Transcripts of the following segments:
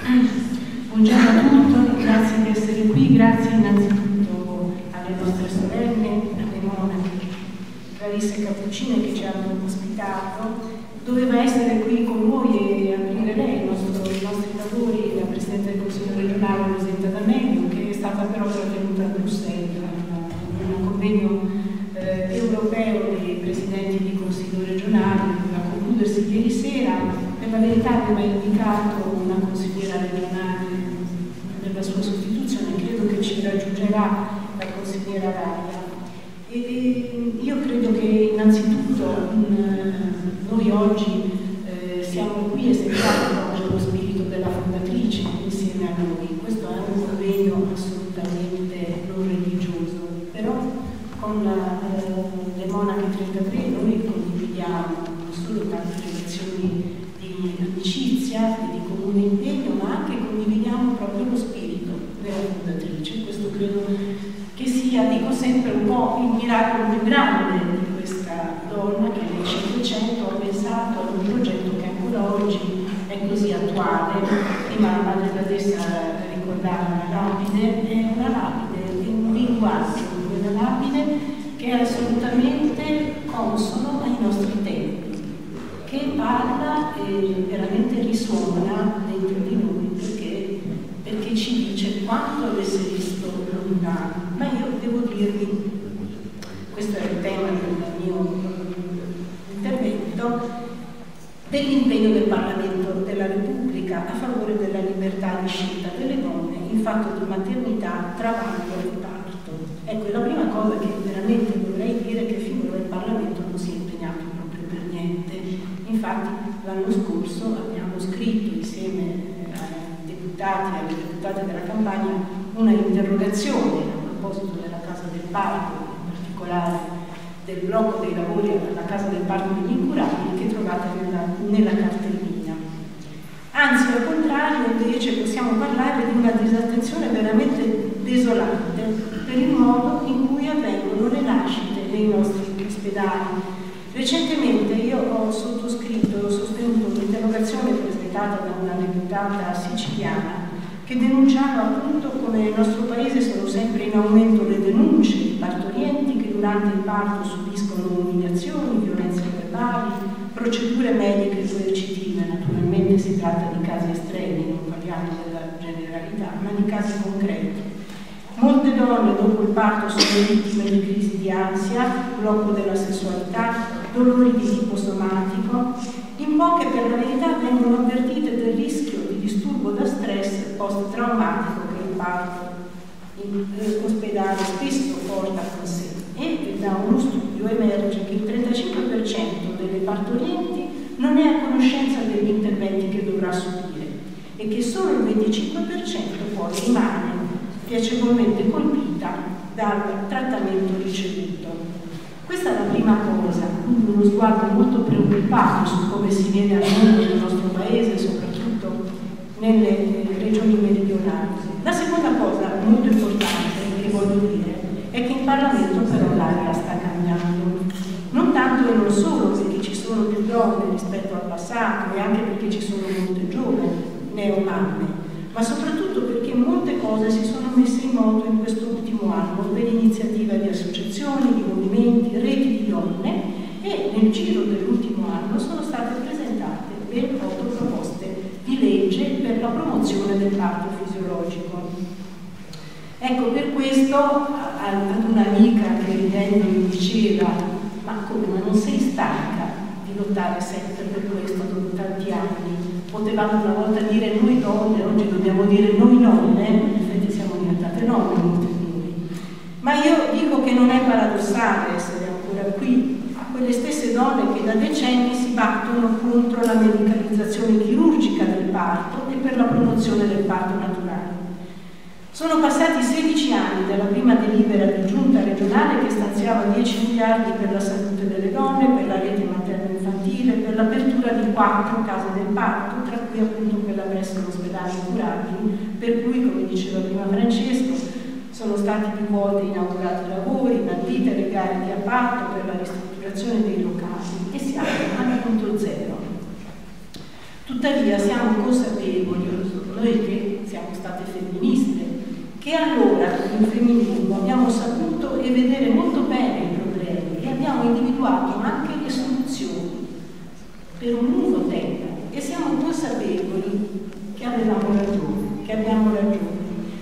Buongiorno a tutti, grazie di essere qui, grazie innanzitutto alle nostre sorelle, alle monache Clarissa e Cappuccine che ci hanno ospitato. Doveva essere qui con noi e aprire lei i nostri lavori, la Presidente del Consiglio regionale Rosetta D'Amelio, che è stata però trattenuta a Bruxelles in un convegno europeo dei presidenti di Consiglio regionale, che doveva concludersi ieri sera. Per la verità aveva indicato una consigliera regionale per la sua sostituzione, credo che ci raggiungerà la consigliera Gaia. E io credo che innanzitutto noi oggi siamo qui e seguiamo proprio lo spirito della fondatrice insieme a noi. Questo è un convegno assolutamente non religioso, però con le Monache 33 noi condividiamo non solo tante relazioni di amicizia e di comune impegno, ma anche condividiamo proprio lo spirito della fondatrice. Questo credo che sia, dico sempre, un po' il miracolo più grande di questa donna che nel Cinquecento ha pensato ad un progetto che ancora oggi è così attuale. Prima la madre Badessa ricordava la lapide, è una lapide, è un linguaggio di quella lapide che è assolutamente consono ai nostri tempi, che parla e veramente risuona dentro di noi perché ci dice quanto avesse visto lontano. Ma io devo dirvi, questo è il tema del mio intervento, dell'impegno del Parlamento della Repubblica a favore della libertà di scelta delle donne in fatto di maternità, travaglio e parto. Ecco, la prima cosa che veramente vorrei dire è che finora il Parlamento non si è impegnato proprio per niente. Infatti l'anno scorso abbiamo scritto insieme ai deputati e alle deputate della Campania una interrogazione a proposito della Casa del Parto, in particolare del blocco dei lavori alla Casa del Parto degli Incurabili, che trovate nella cartellina. Anzi, al contrario, invece possiamo parlare di una disattenzione veramente desolante per il modo in cui avvengono le nascite nei nostri ospedali. Recentemente io ho sostenuto un'interrogazione presentata da una deputata siciliana che denunciava appunto come nel nostro paese sono sempre in aumento le denunce di partorienti che durante il parto subiscono umiliazioni, violenze verbali, procedure mediche coercitive. Naturalmente si tratta di casi estremi, non parliamo della generalità, ma di casi concreti. Molte donne dopo il parto sono vittime di crisi di ansia, blocco della sessualità, dolori di tipo somatico. In poche, per la verità, vengono avvertite del rischio di disturbo da stress post-traumatico che il parto in ospedale spesso porta con sé. E da uno studio emerge che il 35% delle partorienti non è a conoscenza degli interventi che dovrà subire e che solo il 25% poi rimane piacevolmente colpita dal trattamento ricevuto. Questa è la prima cosa, quindi uno sguardo molto preoccupato su come si viene al mondo nel nostro paese, soprattutto nelle regioni meridionali. La seconda cosa molto importante che voglio dire è che in Parlamento però l'aria sta cambiando. Non tanto e non solo perché ci sono più donne rispetto al passato e anche perché ci sono molte giovani neomamme, ma soprattutto perché molte cose si sono messe in moto in questo ultimo anno per iniziativa di associazioni, di movimenti, reti di donne, e nel giro dell'ultimo anno sono state presentate ben 8 proposte di legge per la promozione del parto fisiologico. Ecco, per questo ad un'amica che ridendo mi diceva: ma come, ma non sei stanca di lottare sempre per questo dopo tanti anni? Potevamo una volta dire noi donne, oggi dobbiamo dire noi nonne, in effetti siamo diventate nonne molte di noi. Ma io dico che non è paradossale essere ancora qui, a quelle stesse donne che da decenni si battono contro la medicalizzazione chirurgica del parto e per la promozione del parto naturale. Sono passati 16 anni dalla prima delibera di giunta regionale che stanziava 10 miliardi per la salute delle donne, per la rete materno-infantile, per l'apertura di 4 case del parto, tra cui appunto quella presso l'ospedale Incurabili, per cui, come diceva prima Francesco, sono stati più volte inaugurati lavori, bandite le gare di appalto per la ristrutturazione dei locali e siamo al punto zero. Tuttavia siamo consapevoli, noi che siamo state femministe, che allora in femminismo abbiamo saputo e vedere molto bene i problemi e abbiamo individuato anche le soluzioni per un lungo tempo, e siamo consapevoli che avevamo ragione, che abbiamo ragione.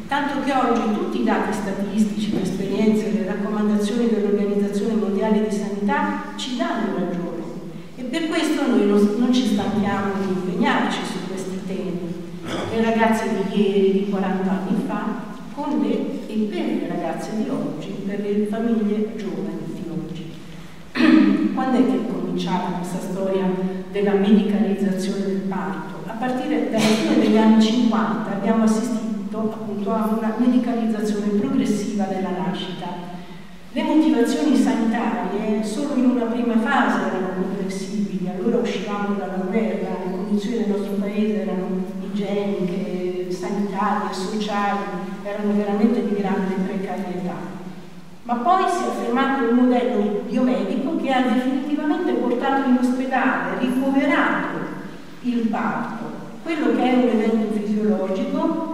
Tanto che oggi tutti i dati statistici, le esperienze, le raccomandazioni dell'Organizzazione Mondiale di Sanità ci danno ragione. E per questo noi non ci stanchiamo di impegnarci su questi temi. Le ragazze di ieri, di 40 anni fa, con le e per le ragazze di oggi, per le famiglie giovani di oggi. Quando è che è cominciata questa storia della medicalizzazione del parto? A partire dalla fine degli anni 50 abbiamo assistito appunto a una medicalizzazione progressiva della nascita. Le motivazioni sanitarie solo in una prima fase erano comprensibili, allora uscivamo dalla guerra, le condizioni del nostro paese erano igieniche, sanitarie, sociali, erano veramente di grande precarietà. Ma poi si è affermato il modello biomedico che ha definitivamente portato in ospedale, ricoverato il parto, quello che è un evento fisiologico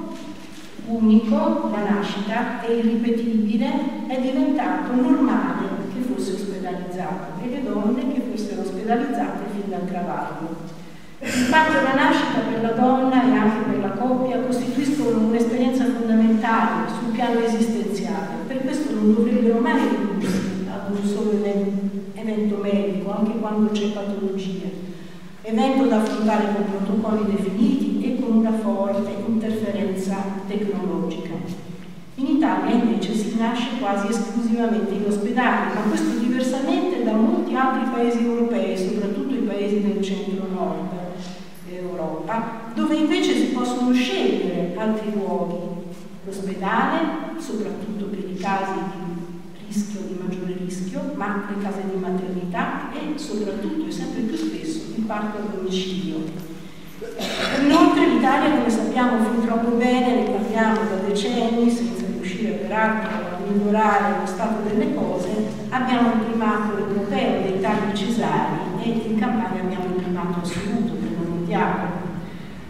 unico, la nascita, è irripetibile, è diventato normale che fosse ospedalizzato e le donne che fossero ospedalizzate fin dal traguardo. Il parto e la nascita per la donna e anche per la coppia costituiscono un'esperienza fondamentale sul piano esistenziale, per questo non dovrebbero mai ridursi ad un solo evento medico, anche quando c'è patologia. Evento da affrontare con protocolli definiti e con una forte interferenza tecnologica. In Italia invece si nasce quasi esclusivamente in ospedale, ma questo diversamente da molti altri paesi europei, soprattutto i paesi del centro-nord Europa, dove invece si possono scegliere altri luoghi. L'ospedale, soprattutto per i casi di rischio, di maggiore rischio, ma le case di maternità e soprattutto e sempre più spesso il parto a domicilio. Inoltre l'Italia, come sappiamo fin troppo bene, ne parliamo da decenni senza riuscire peraltro a migliorare lo stato delle cose, abbiamo il primato europeo dei tagli cesari e in Campania abbiamo il primato assoluto per il mondiale.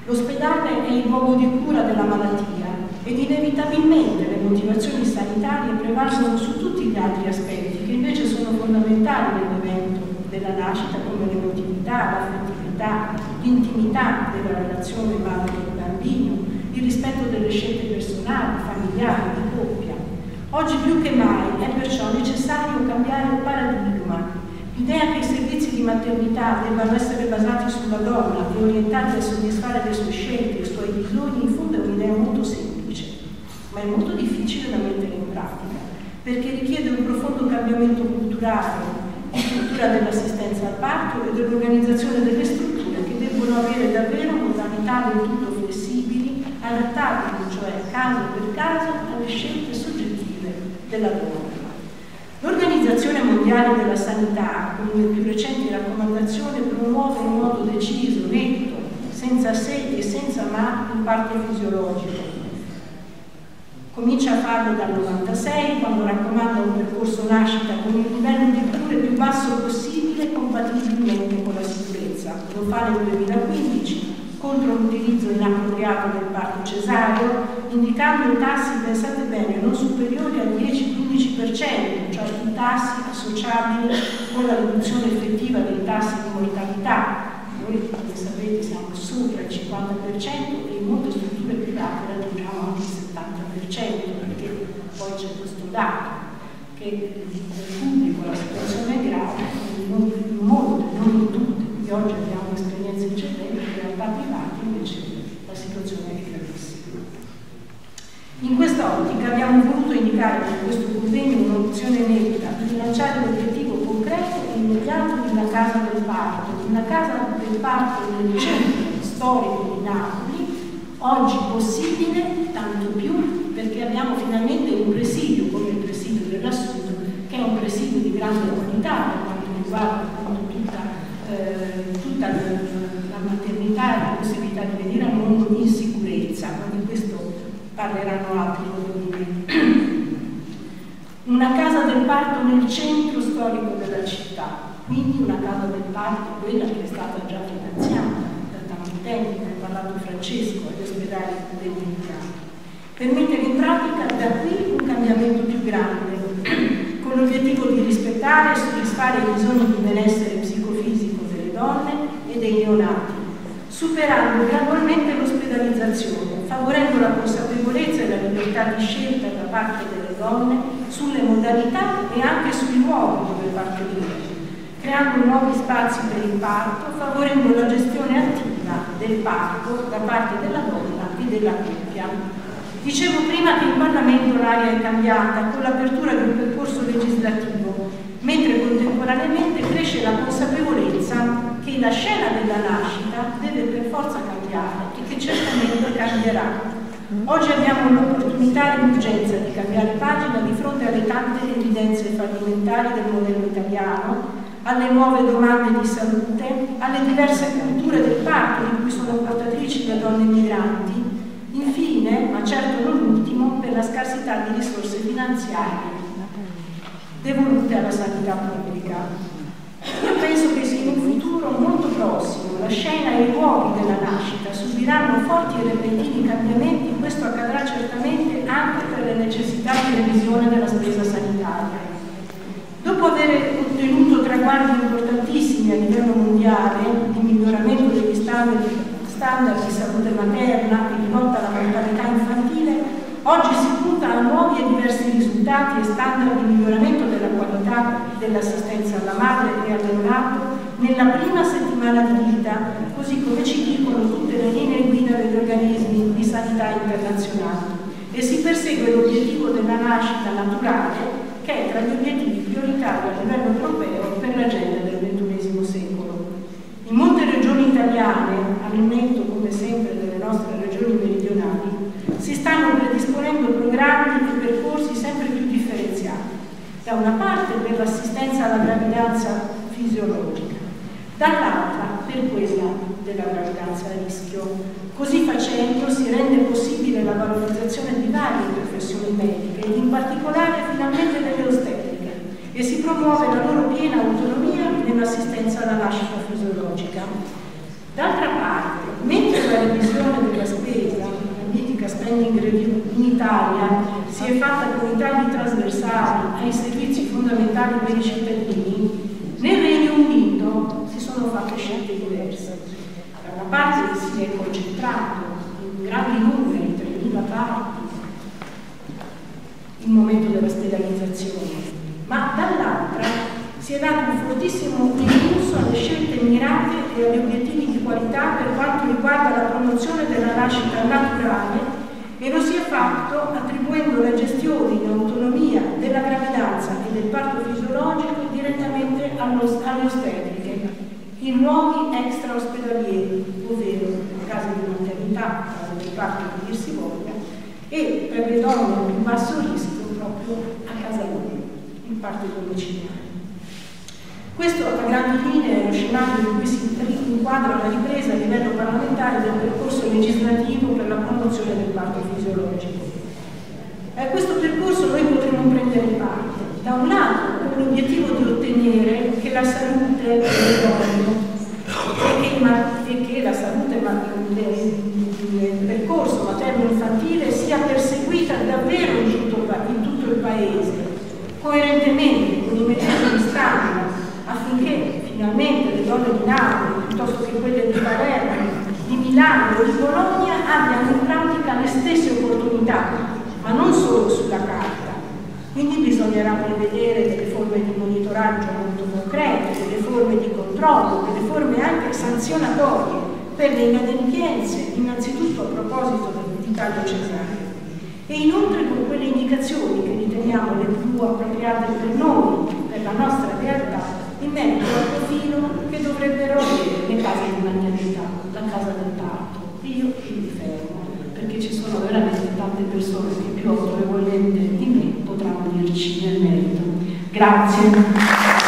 L'ospedale è il luogo di cura della malattia ed inevitabilmente le motivazioni sanitarie prevalgono su tutti gli altri aspetti che invece sono fondamentali nell'evento della nascita, come l'emotività, l'affettività, l'intimità della relazione madre e bambino, il rispetto delle scelte personali, familiari, di coppia. Oggi più che mai è perciò necessario cambiare il paradigma. L'idea che i servizi di maternità debbano essere basati sulla donna e orientati a soddisfare le sue scelte e i suoi bisogni, in fondo è un'idea molto semplice, ma è molto difficile da mettere in pratica, perché richiede un profondo cambiamento culturale, di struttura dell'assistenza al parto e dell'organizzazione delle strutture che debbono avere davvero modalità del tutto flessibili, adattabili, cioè caso per caso, alle scelte soggettive della donna. L'Organizzazione Mondiale della Sanità, con le più recenti raccomandazioni, promuove in modo deciso, netto, senza se e senza ma, il parto fisiologico. Comincia a farlo dal 96, quando raccomanda un percorso nascita con il livello di cure più basso possibile compatibilmente con la sicurezza. Lo fa nel 2015 contro l'utilizzo inappropriato del parto cesareo, indicando i tassi, pensate bene, non superiori al 10-15%, cioè i tassi associabili con la riduzione effettiva dei tassi di mortalità. Noi, come sapete, siamo sopra il 50% e in molte strutture private raggiungiamo anche il 70%, perché poi c'è questo dato che nel pubblico la situazione è grave, in molte, non in tutte, quindi oggi abbiamo esperienze eccellenti, in realtà private invece la situazione è gravissima. In questa ottica abbiamo voluto indicare con questo convegno un'opzione netta per rilanciare l'obiettivo concreto e immediato di una casa del parto, nel centro storico di Napoli, oggi possibile tanto più perché abbiamo finalmente un presidio come il presidio dell'Assunto, che è un presidio di grande qualità per quanto riguarda tutta la maternità e la possibilità di venire al mondo in sicurezza, ma di questo parleranno altri colleghi. Una casa del parto nel centro storico della città, quindi una casa del parto, quella che è stata già finanziata da tanto studenti, ne ha parlato Francesco, agli ospedali dell'Indiano, per mettere in pratica da qui un cambiamento più grande, con l'obiettivo di rispettare e soddisfare i bisogni di benessere psicofisico delle donne e dei neonati, superando gradualmente l'ospedalizzazione, favorendo la consapevolezza e la libertà di scelta da parte delle donne sulle modalità e anche sui luoghi dove partorire, creando nuovi spazi per il parto, favorendo la gestione attiva del parto da parte della donna e della coppia. Dicevo prima che in Parlamento l'aria è cambiata con l'apertura di un percorso legislativo, mentre contemporaneamente cresce la consapevolezza che la scena della nascita deve per forza cambiare e che certamente cambierà. Oggi abbiamo l'opportunità e l'urgenza di cambiare pagina di fronte alle tante evidenze fallimentari del modello italiano, alle nuove domande di salute, alle diverse culture del parto di cui sono portatrici le donne migranti, infine, ma certo non ultimo, per la scarsità di risorse finanziarie devolute alla sanità pubblica. Io penso che in un futuro molto prossimo la scena e i luoghi della nascita subiranno forti e repentini cambiamenti. Questo accadrà certamente anche per le necessità di revisione della spesa sanitaria. Dopo aver ottenuto traguardi importantissimi a livello mondiale di miglioramento degli standard di salute materna e di lotta alla mortalità infantile, oggi si punta a nuovi e diversi risultati e standard di miglioramento della qualità dell'assistenza alla madre e al neonato nella prima settimana di vita, così come ci dicono tutte le linee guida degli organismi di sanità internazionali, e si persegue l'obiettivo della nascita naturale, che è tra gli obiettivi prioritari a livello europeo per l'agenda del XXI secolo. In molte regioni italiane, al netto come sempre delle nostre regioni meridionali, si stanno predisponendo programmi e percorsi sempre più differenziati, da una parte per l'assistenza alla gravidanza fisiologica, dall'altra per quella della gravidanza a rischio. Così facendo si rende possibile la valorizzazione di varie professioni mediche, ed in particolare finalmente delle ostetriche, e si promuove la loro piena autonomia nell'assistenza alla nascita fisiologica. D'altra parte, mentre la revisione della spesa, la mitica spending review in Italia, si è fatta con i tagli trasversali ai servizi fondamentali per i cittadini, nel Regno Unito si sono fatte scelte diverse. Da una parte si è concentrato in grandi numeri, 3.000 parti, il momento dell'ospedalizzazione, ma dall'altra si è dato un fortissimo impulso alle scelte mirate e agli obiettivi di qualità per quanto riguarda la promozione della nascita naturale, e lo si è fatto attribuendo la gestione in autonomia della gravidanza e del parto fisiologico direttamente alle ostetriche, in luoghi extraospedalieri, ovvero case di maternità, case del parto che dir si voglia, e per le donne a più basso rischio proprio a casa loro, in parto domiciliare. Questo a grandi linee è lo scenario in cui si inquadra la ripresa a livello parlamentare del percorso legislativo per la promozione del parto fisiologico. A questo percorso noi potremo prendere parte, da un lato con l'obiettivo di ottenere che la salute delle donne e che la salute del percorso materno-infantile sia perseguita davvero in tutto il Paese, coerentemente con i medesimi standard, affinché finalmente le donne di Napoli, piuttosto che quelle di Palermo, di Milano o di Bologna, abbiano in pratica le stesse opportunità, ma non solo sulla carta. Quindi bisognerà prevedere delle forme di monitoraggio molto concrete, delle forme di controllo, delle forme anche sanzionatorie per le inadempienze, innanzitutto a proposito di taglio cesareo. E inoltre con quelle indicazioni che riteniamo le più appropriate per noi, per la nostra realtà, in merito al profilo che dovrebbero avere le case di maternità, la casa del parto. Io mi fermo, perché ci sono veramente tante persone che più autorevolmente di me potranno dirci nel merito. Grazie.